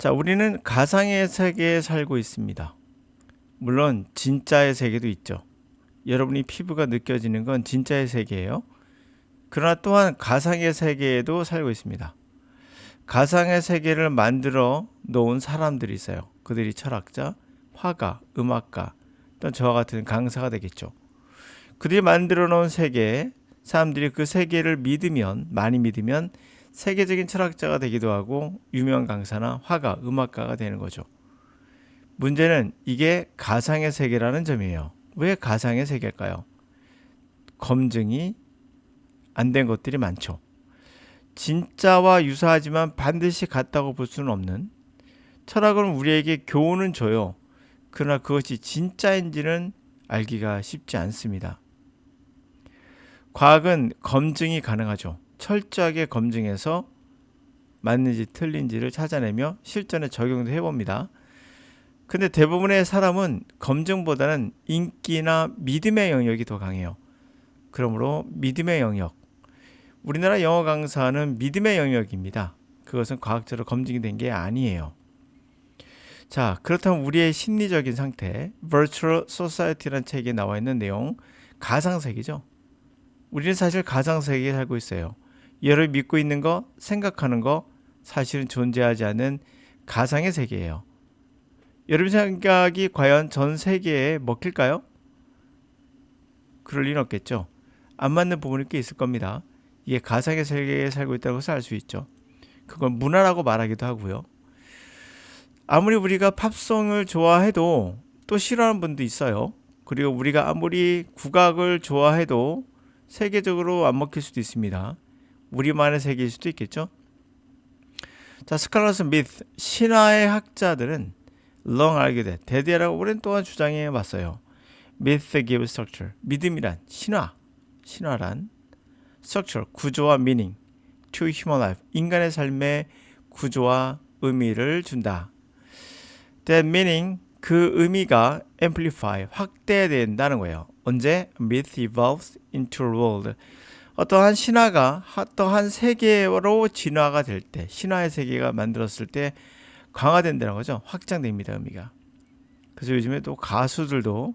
자, 우리는 가상의 세계에 살고 있습니다. 물론 진짜의 세계도 있죠. 여러분이 피부가 느껴지는 건 진짜의 세계예요. 그러나 또한 가상의 세계에도 살고 있습니다. 가상의 세계를 만들어 놓은 사람들이 있어요. 그들이 철학자, 화가, 음악가, 또는 저와 같은 강사가 되겠죠. 그들이 만들어 놓은 세계에 사람들이 그 세계를 믿으면, 많이 믿으면 세계적인 철학자가 되기도 하고 유명한 강사나 화가, 음악가가 되는 거죠. 문제는 이게 가상의 세계라는 점이에요. 왜 가상의 세계일까요? 검증이 안 된 것들이 많죠. 진짜와 유사하지만 반드시 같다고 볼 수는 없는, 철학은 우리에게 교훈은 줘요. 그러나 그것이 진짜인지는 알기가 쉽지 않습니다. 과학은 검증이 가능하죠. 철저하게 검증해서 맞는지 틀린지를 찾아내며 실전에 적용도 해봅니다. 근데 대부분의 사람은 검증보다는 인기나 믿음의 영역이 더 강해요. 그러므로 믿음의 영역, 우리나라 영어 강사는 믿음의 영역입니다. 그것은 과학적으로 검증이 된 게 아니에요. 자, 그렇다면 우리의 심리적인 상태, Virtual Society라는 책에 나와 있는 내용, 가상세계죠. 우리는 사실 가상세계에 살고 있어요. 여러분이 믿고 있는 거, 생각하는 거, 사실은 존재하지 않는 가상의 세계예요. 여러분 생각이 과연 전 세계에 먹힐까요? 그럴 리는 없겠죠. 안 맞는 부분이 꽤 있을 겁니다. 이게 가상의 세계에 살고 있다고 해서 알 수 있죠. 그걸 문화라고 말하기도 하고요. 아무리 우리가 팝송을 좋아해도 또 싫어하는 분도 있어요. 그리고 우리가 아무리 국악을 좋아해도 세계적으로 안 먹힐 수도 있습니다. 우리만의 세계일 수도 있겠죠. 자, 스칼러스 미트, 신화의 학자들은 long argued, 대대라고 오랜 동안 주장해 왔어요. Myth gives structure, 믿음이란 신화란 structure, 구조와 meaning to human life, 인간의 삶의 구조와 의미를 준다. That meaning, 그 의미가 amplify, 확대된다는 거예요. 언제? Myth evolves into a world. 어떠한 신화가 어떠한 세계로 진화가 될 때, 신화의 세계가 만들었을 때 강화된다는 거죠. 확장됩니다, 의미가. 그래서 요즘에 또 가수들도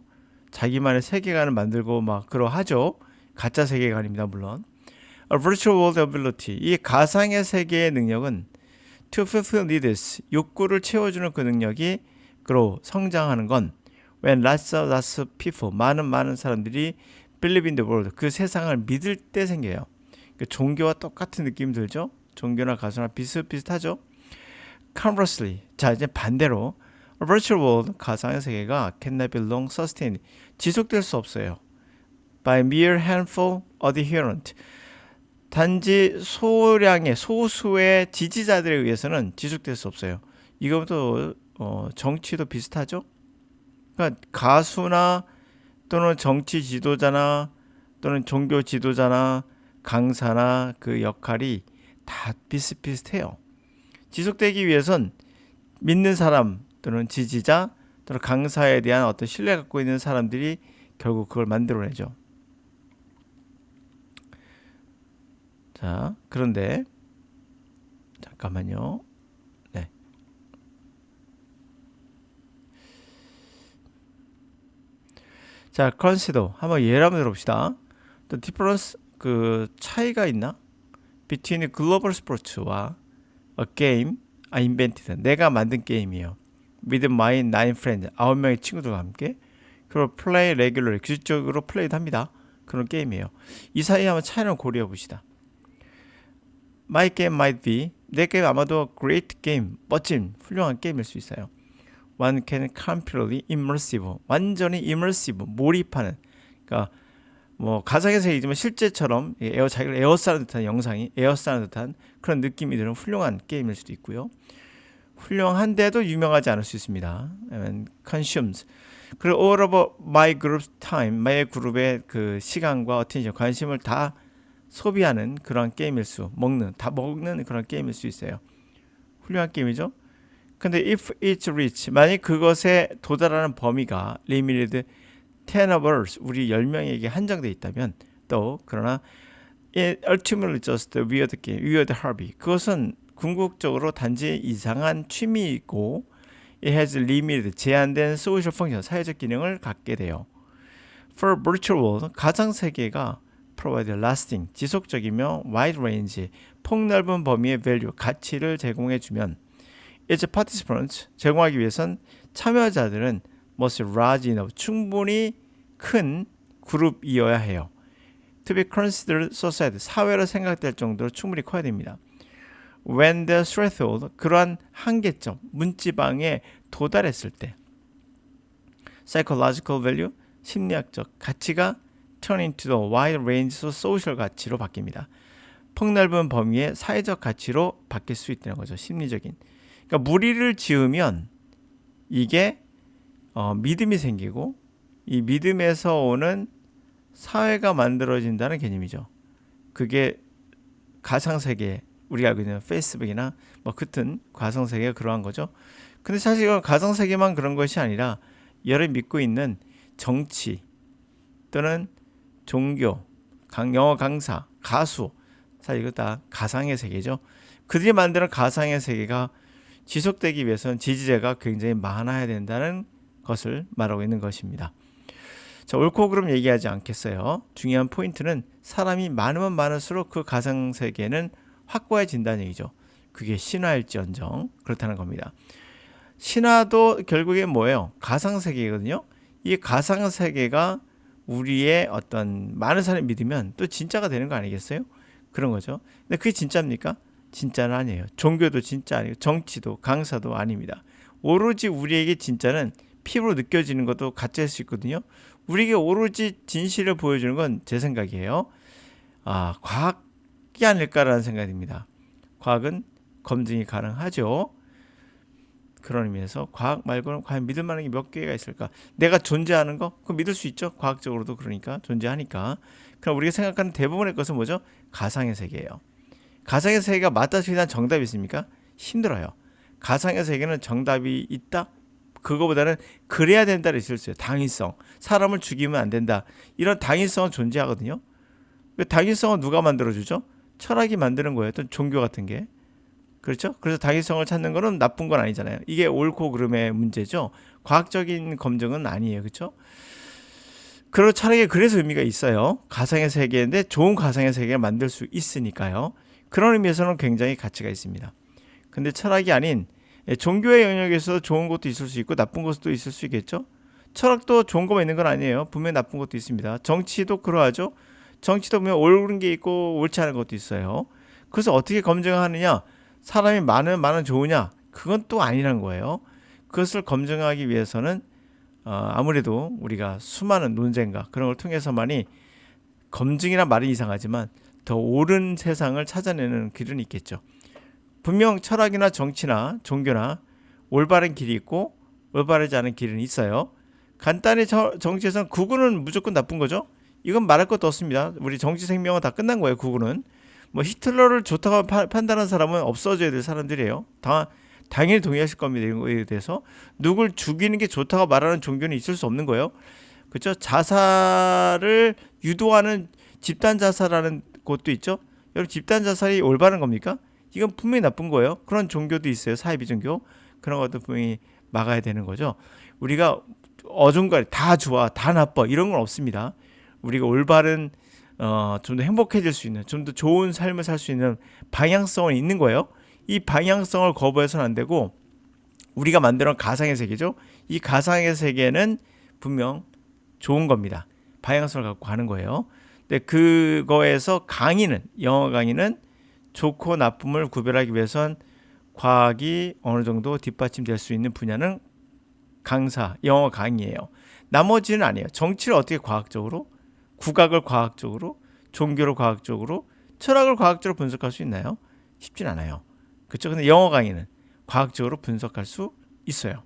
자기만의 세계관을 만들고 막 그러하죠. 가짜 세계관입니다, 물론. A virtual world ability, 이 가상의 세계의 능력은 to fulfill needs, 욕구를 채워주는 그 능력이 grow, 성장하는 건 when lots of people, 많은 사람들이 believe in the world, 그 세상을 믿을 때 생겨요. 종교와 똑같은 느낌 들죠? 종교나 가수나 비슷비슷하죠? Conversely, 자 이제 반대로 A virtual world, 가상의 세계가 cannot be long sustained, 지속될 수 없어요. By mere handful adherent, 단지 소수의 지지자들에 의해서는 지속될 수 없어요. 이것도 정치도 비슷하죠. 그러니까 가수나 또는 정치 지도자나 또는 종교 지도자나 강사나 그 역할이 다 비슷비슷해요. 지속되기 위해선 믿는 사람 또는 지지자 또는 강사에 대한 어떤 신뢰 갖고 있는 사람들이 결국 그걸 만들어내죠. 자, 그런데 잠깐만요. 네. 자, consider, 한번 예를 한번 들어봅시다. The difference, 그 차이가 있나? Between global sports와 a game I invented, 내가 만든 게임이에요. With my 9 friends, 9명의 친구들과 함께. 그리고 play regularly, 규칙적으로 플레이도 합니다. 그런 게임이에요. 이 사이에 한번 차이를 고려해 봅시다. My game might be, 내 게임 아마도 great game, 멋진 훌륭한 게임일 수 있어요. One can completely immersive, 완전히 immersive, 몰입하는, 그러니까 뭐 가상의 세계이지만 실제처럼 자기를 에워싸는 듯한 영상이 에워싸는 듯한 그런 느낌이 드는 훌륭한 게임일 수도 있고요. 훌륭한데도 유명하지 않을 수 있습니다. consumes. 그리고 all of my group's time, my 그룹의 그 시간과 attention, 관심을 다 소비하는 그런 게임일 수, 다 먹는 그런 게임일 수 있어요. 훌륭한 게임이죠. 근데 if it's reach, 만약 그것에 도달하는 범위가 limited 10 hours, 우리 10명에게 한정되어 있다면 또 그러나 it ultimately just a weird game, weird hobby, 그것은 궁극적으로 단지 이상한 취미이고 it has limited, 제한된 social function, 사회적 기능을 갖게 돼요. For virtual world, 가상세계가 provide lasting, 지속적이며 wide range, 폭넓은 범위의 value, 가치를 제공해주면 its participants, 제공하기 위해선 참여자들은 must large enough, 충분히 큰 그룹이어야 해요. To be considered society, 사회로 생각될 정도로 충분히 커야 됩니다. When the threshold, 그러한 한계점, 문지방에 도달했을 때 psychological value, 심리학적 가치가 turn into the wide range of social 가치로 바뀝니다. 폭넓은 범위의 사회적 가치로 바뀔 수 있다는 거죠. 심리적인. 그러니까 무리를 지으면 이게 믿음이 생기고 이 믿음에서 오는 사회가 만들어진다는 개념이죠. 그게 가상세계, 우리가 알고 있는 페이스북이나 뭐 같은 가상세계가 그러한 거죠. 근데 사실 가상세계만 그런 것이 아니라 여러 믿고 있는 정치 또는 종교, 영어 강사, 가수, 사실 이거 다 가상의 세계죠. 그들이 만드는 가상의 세계가 지속되기 위해서는 지지자가 굉장히 많아야 된다는 것을 말하고 있는 것입니다. 자, 옳고 그름 얘기하지 않겠어요. 중요한 포인트는 사람이 많으면 많을수록 그 가상세계는 확고해진다는 얘기죠. 그게 신화일지언정 그렇다는 겁니다. 신화도 결국에 뭐예요? 가상세계거든요. 이 가상세계가 우리의 어떤 많은 사람이 믿으면 또 진짜가 되는 거 아니겠어요? 그런 거죠. 근데 그게 진짜입니까? 진짜는 아니에요. 종교도 진짜 아니고 정치도 강사도 아닙니다. 오로지 우리에게 진짜는 피부로 느껴지는 것도 가짜일 수 있거든요. 우리에게 오로지 진실을 보여주는 건 제 생각이에요. 과학이 아닐까라는 생각이 듭니다. 과학은 검증이 가능하죠. 그런 의미에서 과학 말고는 과연 믿을 만한 게 몇 개가 있을까? 내가 존재하는 거? 그거 믿을 수 있죠. 과학적으로도 그러니까 존재하니까. 그럼 우리가 생각하는 대부분의 것은 뭐죠? 가상의 세계예요. 가상의 세계가 맞다 틀리다 정답이 있습니까? 힘들어요. 가상의 세계는 정답이 있다? 그거보다는 그래야 된다를 있을 수 있어요. 당위성. 사람을 죽이면 안 된다. 이런 당위성은 존재하거든요. 그 당위성은 누가 만들어주죠? 철학이 만드는 거예요. 또 종교 같은 게. 그렇죠? 그래서 당위성을 찾는 거는 나쁜 건 아니잖아요. 이게 옳고 그름의 문제죠. 과학적인 검증은 아니에요. 그렇죠? 그리고 철학에 그래서 의미가 있어요. 가상의 세계인데 좋은 가상의 세계를 만들 수 있으니까요. 그런 의미에서는 굉장히 가치가 있습니다. 근데 철학이 아닌 종교의 영역에서 좋은 것도 있을 수 있고 나쁜 것도 있을 수 있겠죠. 철학도 좋은 것만 있는 건 아니에요. 분명히 나쁜 것도 있습니다. 정치도 그러하죠. 정치도 보면 옳은 게 있고 옳지 않은 것도 있어요. 그래서 어떻게 검증하느냐? 사람이 많으면 좋으냐? 그건 또 아니란 거예요. 그것을 검증하기 위해서는 아무래도 우리가 수많은 논쟁과 그런 걸 통해서만이, 검증이란 말이 이상하지만 더 옳은 세상을 찾아내는 길은 있겠죠. 분명 철학이나 정치나 종교나 올바른 길이 있고 올바르지 않은 길은 있어요. 간단히 정치에서는 극우는 무조건 나쁜 거죠. 이건 말할 것도 없습니다. 우리 정치 생명은 다 끝난 거예요. 극우는. 뭐 히틀러를 좋다고 판단하는 사람은 없어져야 될 사람들이에요. 당연히 동의하실 겁니다. 이런 거에 대해서. 누굴 죽이는 게 좋다고 말하는 종교는 있을 수 없는 거예요. 그렇죠? 자살을 유도하는 집단 자살하는 곳도 있죠. 여러분, 집단 자살이 올바른 겁니까? 이건 분명히 나쁜 거예요. 그런 종교도 있어요. 사이비 종교. 그런 것도 분명히 막아야 되는 거죠. 우리가 어중간히 다 좋아, 다 나빠 이런 건 없습니다. 우리가 올바른 좀 더 행복해질 수 있는, 좀 더 좋은 삶을 살 수 있는 방향성은 있는 거예요. 이 방향성을 거부해서는 안 되고 우리가 만드는 가상의 세계죠. 이 가상의 세계는 분명 좋은 겁니다. 방향성을 갖고 가는 거예요. 근데 그거에서 영어 강의는 좋고 나쁨을 구별하기 위해선 과학이 어느 정도 뒷받침될 수 있는 분야는 영어 강의예요. 나머지는 아니에요. 정치를 어떻게 과학적으로, 국악을 과학적으로, 종교를 과학적으로, 철학을 과학적으로 분석할 수 있나요? 쉽진 않아요. 그렇죠? 근데 영어 강의는 과학적으로 분석할 수 있어요.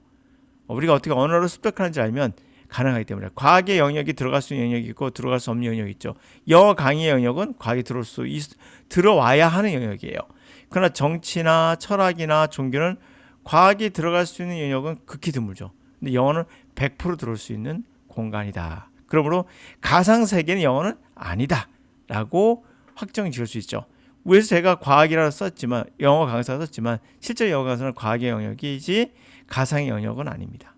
우리가 어떻게 언어를 습득하는지 알면 가능하기 때문에. 과학의 영역이 들어갈 수 있는 영역이 있고 들어갈 수 없는 영역이 있죠. 영어 강의의 영역은 과학이 들어와야 하는 영역이에요. 그러나 정치나 철학이나 종교는 과학이 들어갈 수 있는 영역은 극히 드물죠. 근데 영어는 100% 들어올 수 있는 공간이다. 그러므로 가상세계는 영어는 아니다 라고 확정 지을 수 있죠. 그래서 제가 과학이라고 썼지만 영어 강사가 썼지만 실제 영어 강사는 과학의 영역이지 가상의 영역은 아닙니다.